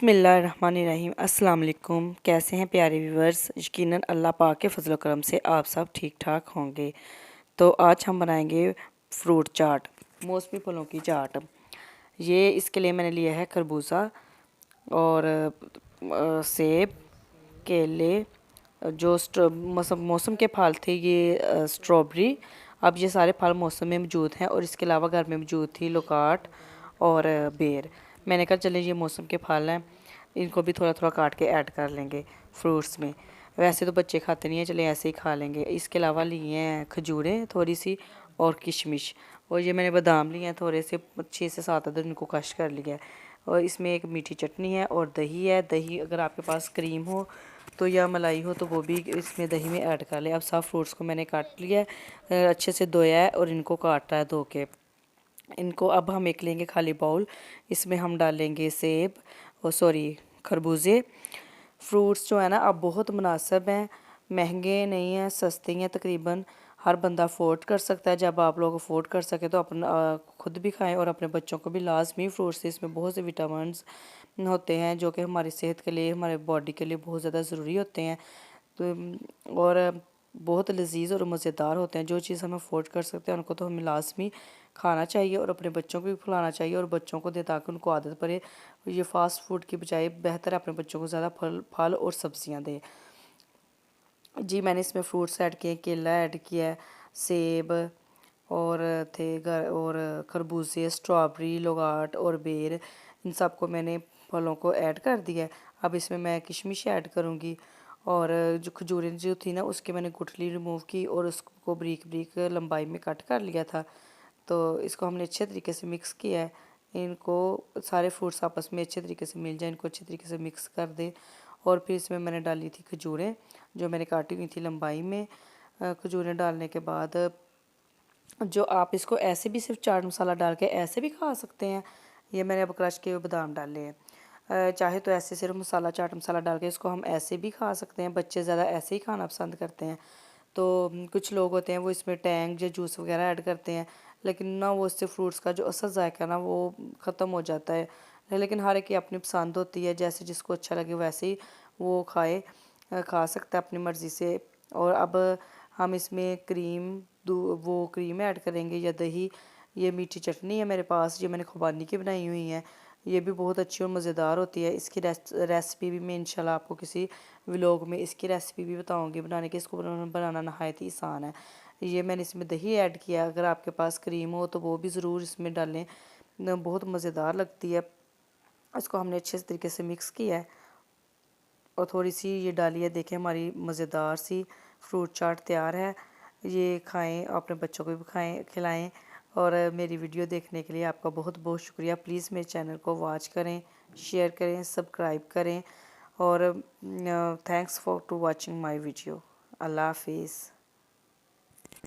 बिस्मिल्लाहिर्रहमानिर्रहीम। अस्सलाम वालेकुम। कैसे हैं प्यारे व्यूवर्स? यकीनन अल्लाह पाक के फजल करम से आप सब ठीक ठाक होंगे। तो आज हम बनाएंगे फ्रूट चाट, मौसमी फलों की चाट। ये इसके लिए मैंने लिया है खरबूजा और सेब, केले, जो मौसम के फल थे ये स्ट्रॉबेरी। अब ये सारे फल मौसम में मौजूद हैं और इसके अलावा घर में मौजूद थी लोकाट और बेर। मैंने कहा चले ये मौसम के फल हैं, इनको भी थोड़ा थोड़ा काट के ऐड कर लेंगे फ्रूट्स में। वैसे तो बच्चे खाते नहीं हैं, चले ऐसे ही खा लेंगे। इसके अलावा लिए हैं खजूरें थोड़ी सी और किशमिश, और ये मैंने बादाम लिए हैं थोड़े से 6 से 7 अदद, इनको कश कर लिया है। और इसमें एक मीठी चटनी है और दही है। दही अगर आपके पास क्रीम हो तो या मलाई हो तो वो भी इसमें दही में ऐड कर ले। अब सब फ्रूट्स को मैंने काट लिया है, अच्छे से धोया है और इनको काटा है धो के। इनको अब हम एक लेंगे खाली बाउल, इसमें हम डालेंगे सेब और खरबूजे। फ्रूट्स जो है ना अब बहुत मुनासिब हैं, महंगे नहीं हैं, सस्ते हैं, तकरीबन हर बंदा अफोर्ड कर सकता है। जब आप लोग अफोर्ड कर सके तो अपना खुद भी खाएं और अपने बच्चों को भी लाजमी। फ्रूट्स से इसमें बहुत से विटामिन्स होते हैं जो कि हमारी सेहत के लिए, हमारे बॉडी के लिए बहुत ज़्यादा ज़रूरी होते हैं। तो और बहुत लजीज और मज़ेदार होते हैं। जो चीज़ हम अफोर्ड कर सकते हैं उनको तो हमें लाजमी खाना चाहिए और अपने बच्चों को भी खिलाना चाहिए और बच्चों को दे ताकि उनको आदत पड़े। ये फ़ास्ट फूड की बजाय बेहतर है अपने बच्चों को ज़्यादा फल और सब्जियां दें। जी मैंने इसमें फ्रूट्स ऐड किए, केला ऐड किया है, सेब और और खरबूजे, स्ट्रॉबेरी, लोगाट और बेर, इन सब को मैंने फलों को ऐड कर दिया है। अब इसमें मैं किशमिश ऐड करूँगी और जो खजूरें जो थी ना उसके मैंने गुठली रिमूव की और उसको बारीक बारीक लंबाई में कट कर लिया था। तो इसको हमने अच्छे तरीके से मिक्स किया है। इनको सारे फ्रूट्स आपस में अच्छे तरीके से मिल जाए, इनको अच्छे तरीके से मिक्स कर दे। और फिर इसमें मैंने डाली थी खजूरें जो मैंने काटी हुई थी लंबाई में। खजूरें डालने के बाद जो आप इसको ऐसे भी सिर्फ चाट मसाला डाल के ऐसे भी खा सकते हैं। ये मैंने अब क्रश किए हुए बादाम डाले हैं। चाहे तो ऐसे सिर्फ मसाला, चाट मसाला डाल के इसको हम ऐसे भी खा सकते हैं। बच्चे ज़्यादा ऐसे ही खाना पसंद करते हैं। तो कुछ लोग होते हैं वो इसमें टैंग या जूस वगैरह ऐड करते हैं, लेकिन ना वो इससे फ्रूट्स का जो असल जायका ना वो ख़त्म हो जाता है। लेकिन हर एक की अपनी पसंद होती है, जैसे जिसको अच्छा लगे वैसे ही वो खा सकता है अपनी मर्ज़ी से। और अब हम इसमें वो क्रीम ऐड करेंगे या दही। ये मीठी चटनी है मेरे पास, ये मैंने खुबानी की बनाई हुई है। ये भी बहुत अच्छी और मज़ेदार होती है। इसकी रेसिपी भी मैं इंशाल्लाह आपको किसी व्लॉग में इसकी रेसिपी भी बताऊंगी बनाने की। इसको बनाना नहायत ही आसान है। ये मैंने इसमें दही ऐड किया, अगर आपके पास क्रीम हो तो वो भी ज़रूर इसमें डालें, बहुत मज़ेदार लगती है। इसको हमने अच्छे तरीके से मिक्स किया है और थोड़ी सी ये डाली है। देखें हमारी मज़ेदार सी फ्रूट चाट तैयार है। ये खाएं, अपने बच्चों को भी खिलाएं। और मेरी वीडियो देखने के लिए आपका बहुत बहुत शुक्रिया। प्लीज़ मेरे चैनल को वॉच करें, शेयर करें, सब्सक्राइब करें और thanks for to watching my video. Allah हाफिज़।